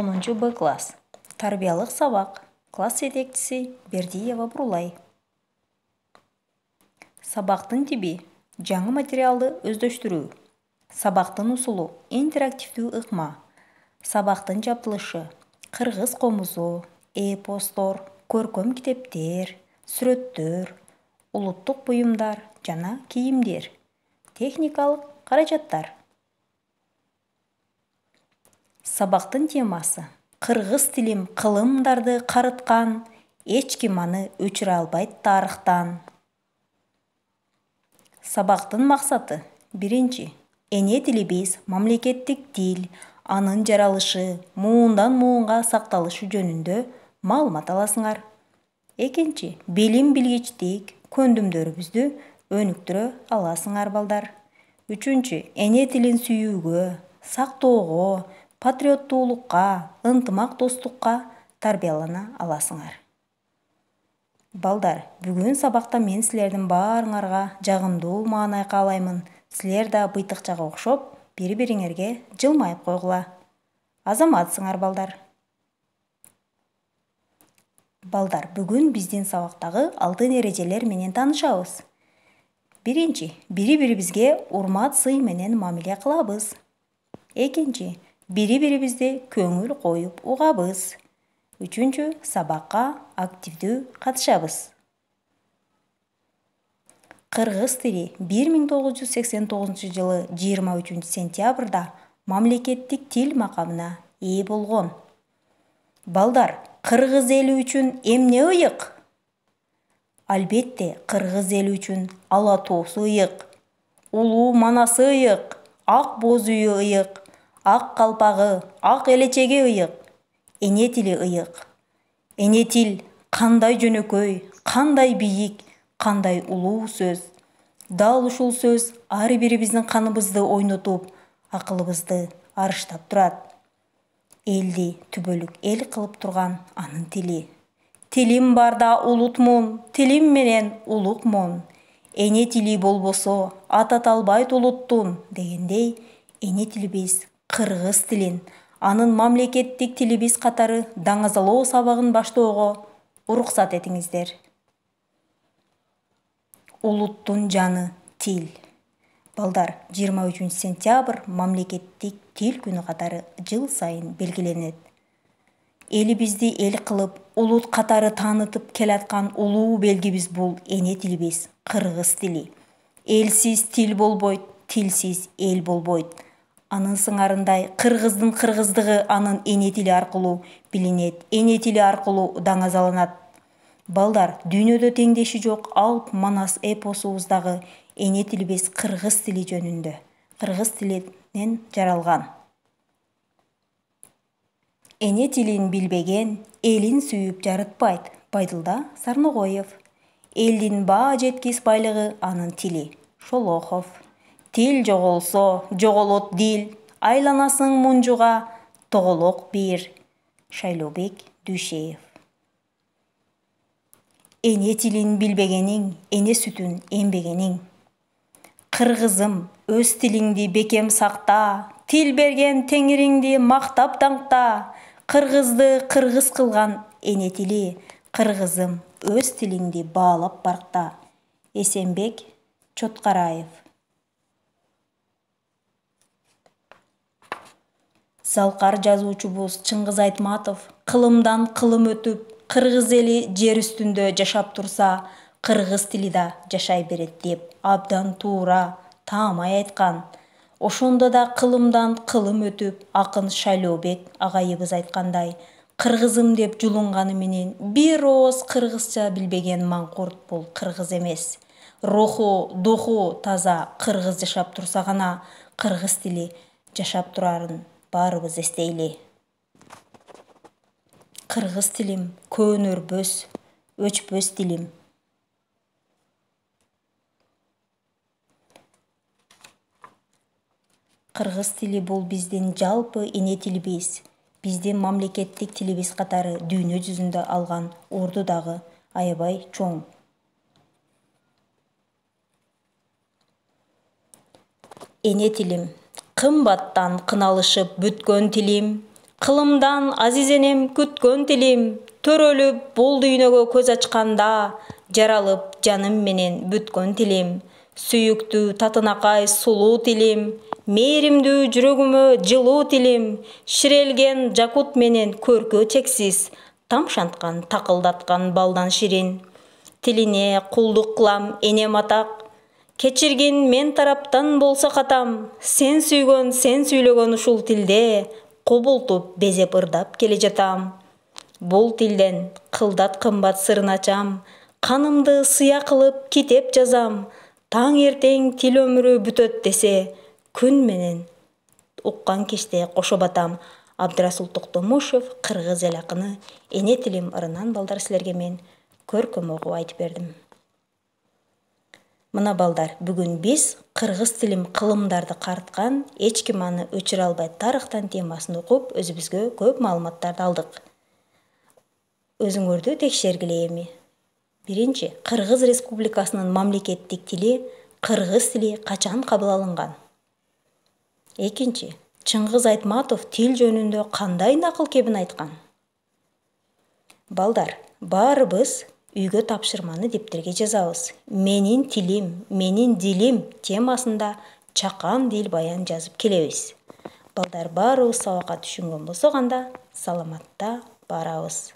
10 Б класс. Тарбиялык сабак. Класс жетекчиси Бердиева Бурулай. Сабактын тиби жаңы материалды өздөштүрүү. Сабактын усулу интерактивдүү ыкма. Сабактын жабдылышы кыргыз комузу, эпостор, көркөм китептер, сүрөттөр, улуттук буюмдар жана кийимдер. Техникалык каражаттар. Сабактын темасы кыргыз тилим кылымдарды карыткан, эч ким аны өчүрө албайт тарыхтан. Сабактын максаты: биринчи, эне тилибиз мамлекеттик тил, анын жаралышы, муундан муунга сакталышы жөнүндө маалымат аласыңар. Экинчи, билим билгичтик көндүмдөрүбүздү өнүктүрө аласыңар балдар. Үчүнчү, эне тилин сүйүүгө, сактоого, патриоттуулукка, ынтымак достукка тарбиялана аласыңар. Балдар, бүгүн сабакта мен силердин баарыңарга жагымдуу маанай каалаймын. Силер да быйтыкчага окшоп, бири-бириңерге жылмайып койгула. Азаматсыңар балдар. Балдар, бүгүн биздин сабактагы алтын эрежелер менен таанышабыз. Биринчи, бири-бирибизге урмат сый менен мамиле кылабыз. Экинчи, бири-бирибизди көңүл коюп угабыз. Үчүнчү, сабакка активдүү катышабыз. Кыргыз тили 1989 жылы 23 сентябрда мамлекеттик тил макамына ээ болгон. Балдар, кыргыз эли үчүн эмне ыйык? Албетте, кыргыз эли үчүн ала тоосу ыйык, улуу манасы ыйык, ак боз үйү ыйык, ак калпагы, ак элечеги ыйык, эне тили ыйык. Эне тил кандай жөнөкөй, кандай бийик, кандай улуу сөз. Дал ушул сөз ар бирибиздин каныбызды ойнотуп, акылыбызды арыштап турат. Элди түбөлүк эл кылып турган анын тили. Тилим барда улутмун, тилим менен улукмун. Эне тили болбосо атата албайт улуттун дегендей, эне тилибиз кыргыз тилин, анын мамлекеттик тилибиз катары даңазалоо сабагын баштоого уруксат этиңиздер. Улуттун жаны тил. Балдар, 23 сентябрь мамлекеттик тил күнү катары жыл сайын белгиленет. Элибизди эл кылып, улут катары таанытып келаткан улуу белгибиз бул эне тилибиз, кыргыз тили. Элсиз тил болбойт, тилсиз эл болбойт. Анын сыңарындай кыргыздын кыргыздыгы анын эне тили аркылуу билинет, эне тили аркылуу даңазаланат. Балдар, дүйнөдө теңдеши жок Алп Манас эпосубуздагы эне тилибиз кыргыз тили жөнүндө, кыргыз тилинен жаралган. Эне тилин билбеген элин сүйүп жарытпайт. Байдылда Сарногоев. Элдин баа жеткис байлыгы анын тили. Шолохов. Тил жоголсо, жоголот дил, айланасың мунжуга, тоголок бир. Шайлообек Дүйшеев. Эне тилин билбегениң, эне сүтүн эмбегениң. Кыргызым, өз тилиңди бекем сакта, тил берген теңириңди мактап даңкта. Кыргызды кыргыз кылган эне тили, кыргызым, өз тилиңди баалап баркта. Эсенбек Чоткараев. Залкар жазуучубуз Чыңгыз Айтматов кылымдан кылым өтүп, кыргыз эли жер үстүндө жашап турса, кыргыз тили да жашай берет деп абдан туура, таамай айткан. Ошондо да кылымдан кылым өтүп, акын Шайлообек агайыбыз айткандай, кыргызым деп жулунганы менен бир ооз кыргызча билбеген маңкурт бул кыргыз эмес. Руху, духу таза кыргыз жашап турса гана кыргыз тили жашап турарын баарыбыз эстейли. Кыргыз тилим көөнөрбөс, өчпөс тилим. Кыргыз тили бул биздин жалпы эне тилибиз, биздин мамлекеттик тилибиз катары дүйнө жүзүндө алган орду дагы аябай чоң. Эне тилим, кымбаттан кыналышып бүткөн тилим, Кылымдан азизенем күткөн тилим, төрөлүп бул дүйнөгө көз ачканда, жаралып жаным менен бүткөн тилим. Сүйүктүү татынакай сулуу тилим, мээримдүү жүрөгүмө жылуу тилим. Ширелген жакут менен көркө чексиз, тамшанткан такылдаткан балдан ширин. Тилине кулдук кылам энем атак, кечиргин мен тараптан болсо катам. Сен сүйгөн, сен сүйлөгөн ушул тилде кобултуп безеп ырдап келе жатам. Бул тилден кылдат кымбат сырын ачам, канымды сыя кылып китеп жазам. Таң эртең тил өмүрү бүтөт десе, күн менен уккан кечте кошо батам. Абдрасул Токтомушев, кыргыз эл акыны. Эне тилим ырынан балдар, силерге мен көркөм окуп айтып бердим. Мына балдар, бүгүн биз кыргыз тилим кылымдарды карткан, эч ким аны өчүрө албайт тарыхтан темасын окуп, өзүбүзгө көп маалыматтарды алдык. Өзүңөрдү текшергиле эми. Биринчи, Кыргыз Республикасынын мамлекеттик тили кыргыз тили качан кабыл алынган? Экинчи, Чыңгыз Айтматов тил жөнүндө кандай накыл кебин айткан? Балдар, баарыбыз үйгө тапшырманы дептерге жазабыз. Менин тилим, менин дилим темасында чакан дил баян жазып келебиз. Балдар, баарыбыз сабакка түшүнгөн болсок, анда саламатта барабыз.